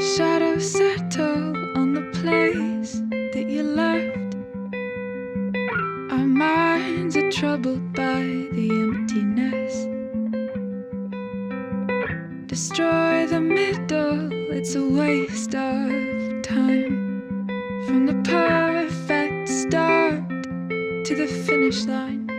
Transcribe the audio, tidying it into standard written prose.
Shadows settle on the place that you left. Our minds are troubled by the emptiness. Destroy the middle, it's a waste of time. From the perfect start to the finish line.